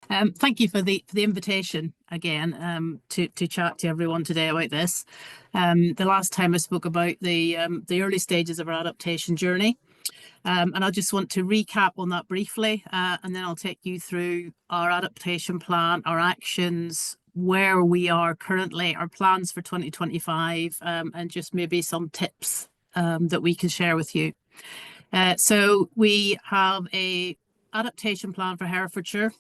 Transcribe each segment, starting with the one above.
Thank you for the invitation again to chat to everyone today about this. The last time I spoke about the early stages of our adaptation journey, and I just want to recap on that briefly, and then I'll take you through our adaptation plan, our actions, where we are currently, our plans for 2025, and just maybe some tips that we can share with you. So we have a adaptation plan for Herefordshire,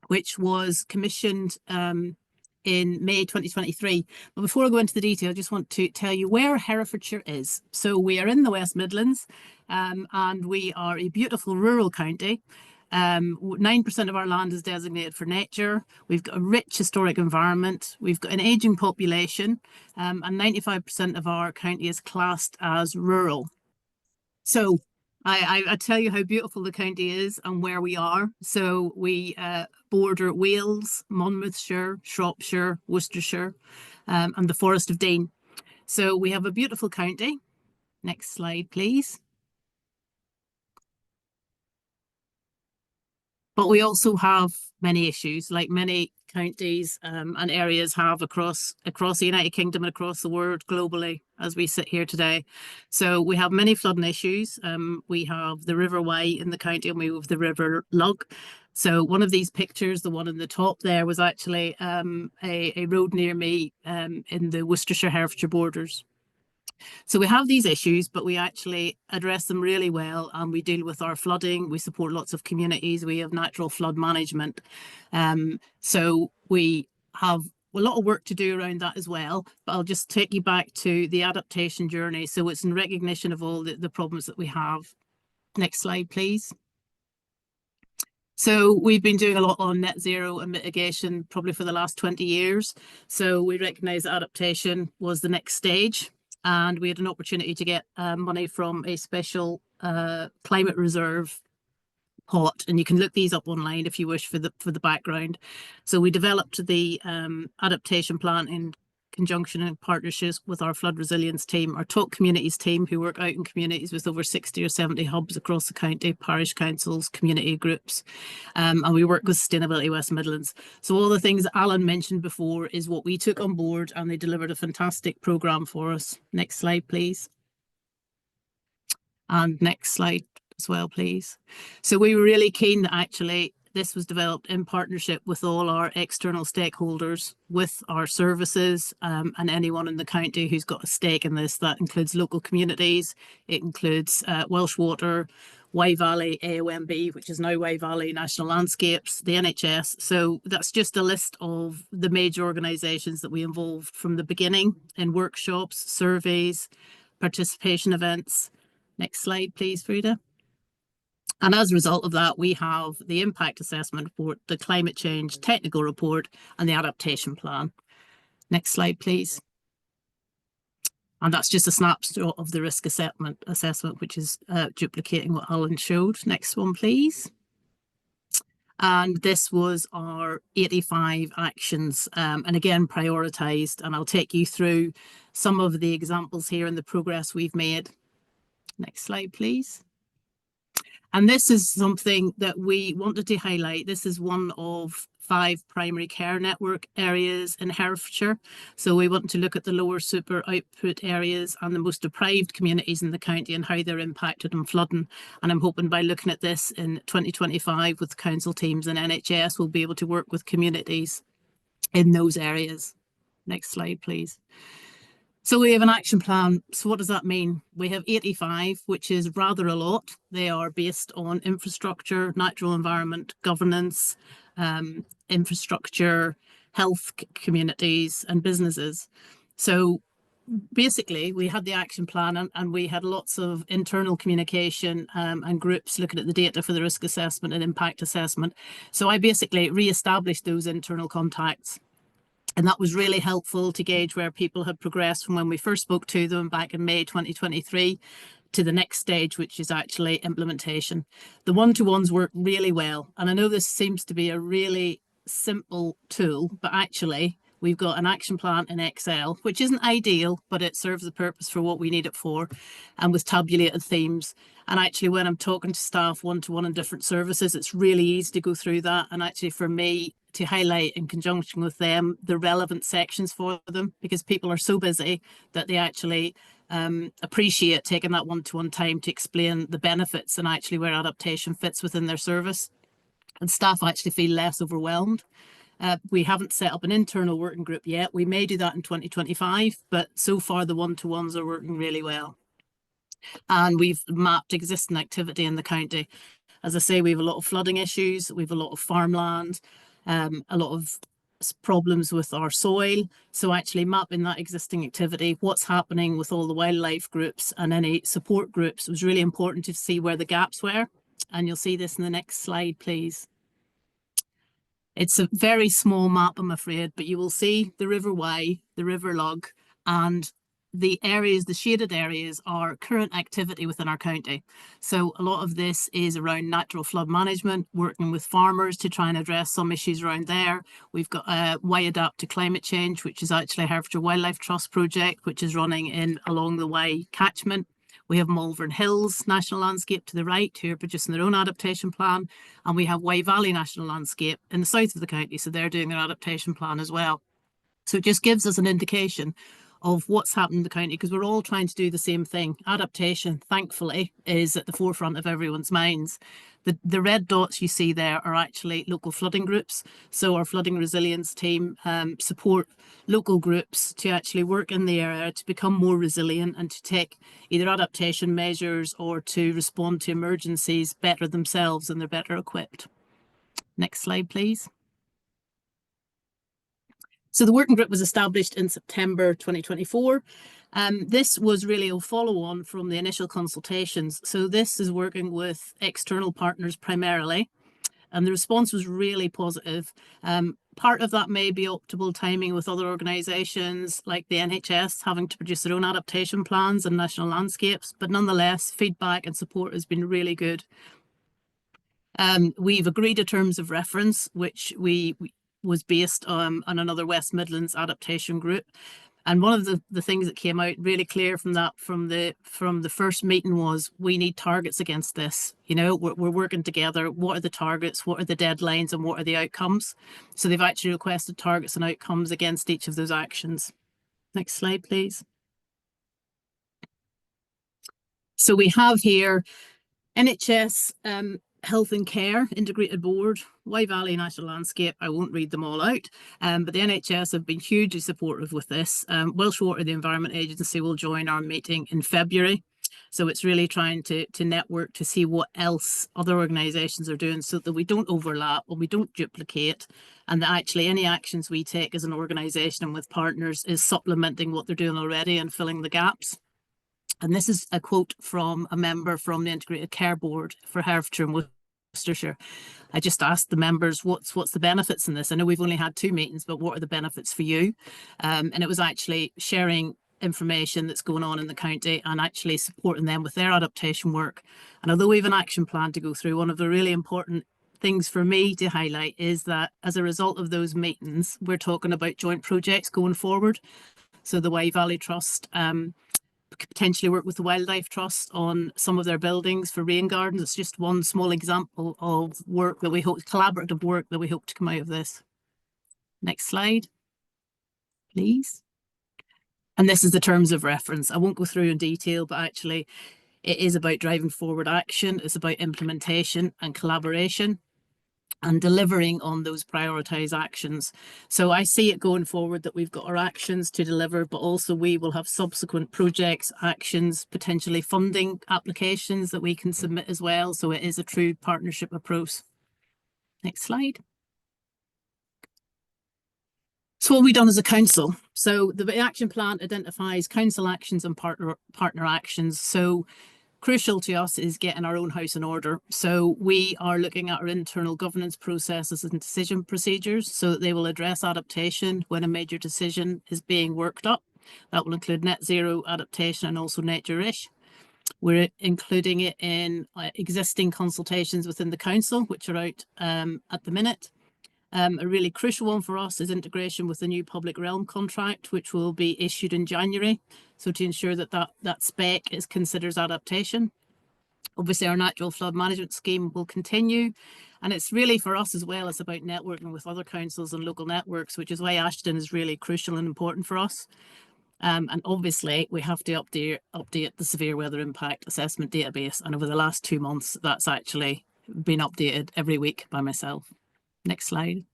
which was commissioned in May 2023. But before I go into the detail, I just want to tell you where Herefordshire is. So we are in the West Midlands, and we are a beautiful rural county. 9% of our land is designated for nature. We've got a rich historic environment. We've got an ageing population, and 95% of our county is classed as rural. So I tell you how beautiful the county is and where we are. So we border Wales, Monmouthshire, Shropshire, Worcestershire, and the Forest of Dean. So we have a beautiful county. Next slide, please. But we also have many issues, like many counties and areas have across the United Kingdom and across the world globally as we sit here today. So we have many flooding issues. We have the River Wye in the county, and we have the River Lug. So one of these pictures, the one in the top there, was actually a road near me in the Worcestershire-Herefordshire borders. So we have these issues, but we actually address them really well, and we deal with our flooding. We support lots of communities. We have natural flood management. So we have a lot of work to do around that as well, but I'll just take you back to the adaptation journey. So it's in recognition of all the problems that we have. Next slide, please. So we've been doing a lot on net zero and mitigation probably for the last 20 years. So we recognise that adaptation was the next stage, and we had an opportunity to get money from a special climate reserve pot, and you can look these up online if you wish for the background. So we developed the adaptation plan in conjunction and partnerships with our flood resilience team, our top communities team, who work out in communities with over 60 or 70 hubs across the county, parish councils, community groups, and we work with Sustainability West Midlands. So all the things Alan mentioned before is what we took on board, and they delivered a fantastic programme for us. Next slide, please. And next slide as well, please. So we were really keen that actually this was developed in partnership with all our external stakeholders, with our services, and anyone in the county who's got a stake in this. That includes local communities, it includes Welsh Water, Wye Valley AOMB, which is now Wye Valley National Landscapes, the NHS. So that's just a list of the major organisations that we involved from the beginning in workshops, surveys, participation events. Next slide, please, Frida. And as a result of that, we have the impact assessment report, the climate change technical report, and the adaptation plan. Next slide, please. And that's just a snapshot of the risk assessment, which is duplicating what Alan showed. Next one, please. And this was our 85 actions, and again, prioritised. And I'll take you through some of the examples here and the progress we've made. Next slide, please. And this is something that we wanted to highlight. This is one of 5 primary care network areas in Herefordshire. So we want to look at the lower super output areas and the most deprived communities in the county and how they're impacted on flooding. And I'm hoping by looking at this in 2025 with council teams and NHS, we'll be able to work with communities in those areas. Next slide, please. So we have an action plan. So what does that mean? We have 85, which is rather a lot. They are based on infrastructure, natural environment, governance, infrastructure, health, communities, and businesses. So basically, we had the action plan, and we had lots of internal communication and groups looking at the data for the risk assessment and impact assessment. So I basically re-established those internal contacts. And that was really helpful to gauge where people had progressed from when we first spoke to them back in May 2023 to the next stage, which is actually implementation. The one-to-ones work really well. And I know this seems to be a really simple tool, but actually We've got an action plan in Excel, which isn't ideal, but it serves the purpose for what we need it for, and with tabulated themes. And actually, when I'm talking to staff one-to-one in different services, it's really easy to go through that. And actually, for me, to highlight in conjunction with them the relevant sections for them, because people are so busy that they actually appreciate taking that one-to-one time to explain the benefits and actually where adaptation fits within their service. And staff actually feel less overwhelmed. We haven't set up an internal working group yet. We may do that in 2025, but so far the one-to-ones are working really well. And we've mapped existing activity in the county. As I say, we have a lot of flooding issues, we have a lot of farmland, a lot of problems with our soil. So actually mapping that existing activity, what's happening with all the wildlife groups and any support groups was really important to see where the gaps were. And you'll see this in the next slide, please. It's a very small map, I'm afraid, but you will see the River Wye, the River Lug, and the areas, the shaded areas, are current activity within our county. So a lot of this is around natural flood management, working with farmers to try and address some issues around there. We've got Wye Adapt to Climate Change, which is actually a Herefordshire Wildlife Trust project, which is running in along the Wye catchment. We have Malvern Hills National Landscape to the right, who are producing their own adaptation plan. And we have Wye Valley National Landscape in the south of the county, so they're doing their adaptation plan as well. So it just gives us an indication of what's happening in the county, because we're all trying to do the same thing. Adaptation, thankfully, is at the forefront of everyone's minds. The red dots you see there are actually local flooding groups. So our flooding resilience team support local groups to actually work in the area to become more resilient and to take either adaptation measures or to respond to emergencies better themselves, and they're better equipped. Next slide, please. So the working group was established in September 2024. This was really a follow-on from the initial consultations. So this is working with external partners primarily, and the response was really positive. Part of that may be optimal timing with other organisations like the NHS having to produce their own adaptation plans and national landscapes, but nonetheless, feedback and support has been really good. We've agreed a terms of reference, which was based on another West Midlands adaptation group. And one of the things that came out really clear from that, from the first meeting, was we need targets against this. You know, we're working together. What are the targets? What are the deadlines? And what are the outcomes? So they've actually requested targets and outcomes against each of those actions. Next slide, please. So we have here NHS Health and Care Integrated Board, Wye Valley National Landscape. I won't read them all out, but the NHS have been hugely supportive with this. Welsh Water, the Environment Agency, will join our meeting in February. So it's really trying to network to see what else other organisations are doing, so that we don't overlap and we don't duplicate, and that actually any actions we take as an organisation and with partners is supplementing what they're doing already and filling the gaps. And this is a quote from a member from the Integrated Care Board for Herefordshire and Worcestershire. I just asked the members, what's the benefits in this? I know we've only had 2 meetings, but what are the benefits for you? And it was actually sharing information that's going on in the county and actually supporting them with their adaptation work. And although we have an action plan to go through, one of the really important things for me to highlight is that as a result of those meetings, we're talking about joint projects going forward. So the Wye Valley Trust potentially work with the Wildlife Trust on some of their buildings for rain gardens. It's just one small example of work that we hope, collaborative work that we hope to come out of this. Next slide, please. And this is the terms of reference. I won't go through in detail, but actually it is about driving forward action. It's about implementation and collaboration and delivering on those prioritised actions. So I see it going forward that we've got our actions to deliver, but also we will have subsequent projects, actions, potentially funding applications that we can submit as well. So it is a true partnership approach. Next slide. So what have we done as a council? So the action plan identifies council actions and partner actions. So crucial to us is getting our own house in order. So we are looking at our internal governance processes and decision procedures so that they will address adaptation when a major decision is being worked up. That will include net zero adaptation and also nature-ish. We're including it in existing consultations within the council, which are out at the minute. A really crucial one for us is integration with the new public realm contract, which will be issued in January. So to ensure that that spec is considered adaptation. Obviously, our natural flood management scheme will continue. And it's really for us as well, it's about networking with other councils and local networks, which is why Ashton is really crucial and important for us. And obviously, we have to update the severe weather impact assessment database. And over the last 2 months, that's actually been updated every week by myself. Next slide.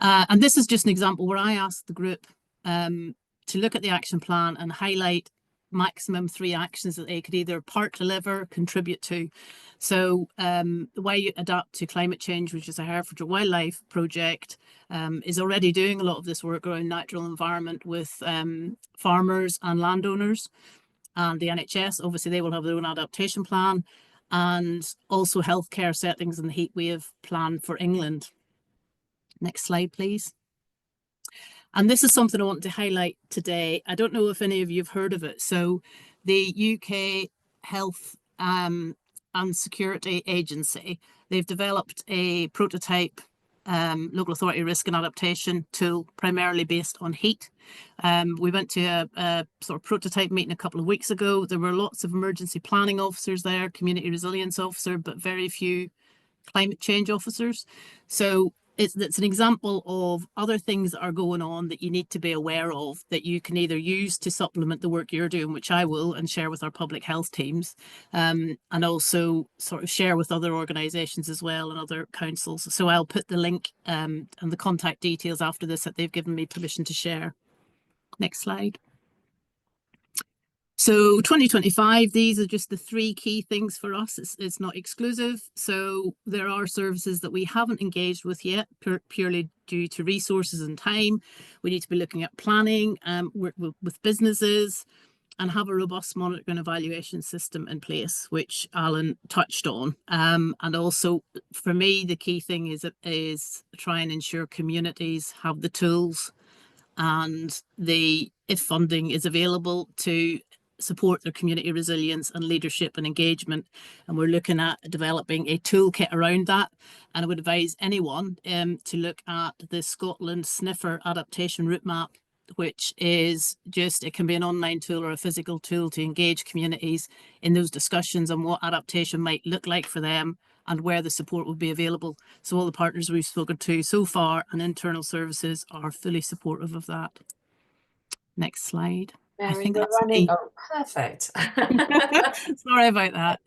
And this is just an example where I asked the group to look at the action plan and highlight maximum 3 actions that they could either part deliver, contribute to. So the way you adapt to climate change, which is a Herefordshire wildlife project, is already doing a lot of this work around natural environment with farmers and landowners. And the NHS, obviously, they will have their own adaptation plan, and also healthcare settings and the heat wave plan for England. Next slide, please. And this is something I want to highlight today. I don't know if any of you have heard of it. So the UK Health and Security Agency, they've developed a prototype local authority risk and adaptation tool primarily based on heat. We went to a sort of prototype meeting a couple of weeks ago. There were lots of emergency planning officers there, community resilience officer, but very few climate change officers. So it's an example of other things that are going on that you need to be aware of, that you can either use to supplement the work you're doing, which I will, and share with our public health teams, and also sort of share with other organisations as well and other councils. So I'll put the link and the contact details after this that they've given me permission to share. Next slide. So 2025, these are just the 3 key things for us. It's not exclusive. So there are services that we haven't engaged with yet, purely due to resources and time. We need to be looking at planning, work with businesses, and have a robust monitoring and evaluation system in place, which Alan touched on. And also, for me, the key thing is try and ensure communities have the tools and if funding is available, to support their community resilience and leadership and engagement. And we're looking at developing a toolkit around that. And I would advise anyone to look at the Scotland Sniffer adaptation route map, which is it can be an online tool or a physical tool to engage communities in those discussions on what adaptation might look like for them and where the support will be available. So all the partners we've spoken to so far and internal services are fully supportive of that. Next slide. Mary, I think we're that's running. me. Oh, perfect. Sorry about that.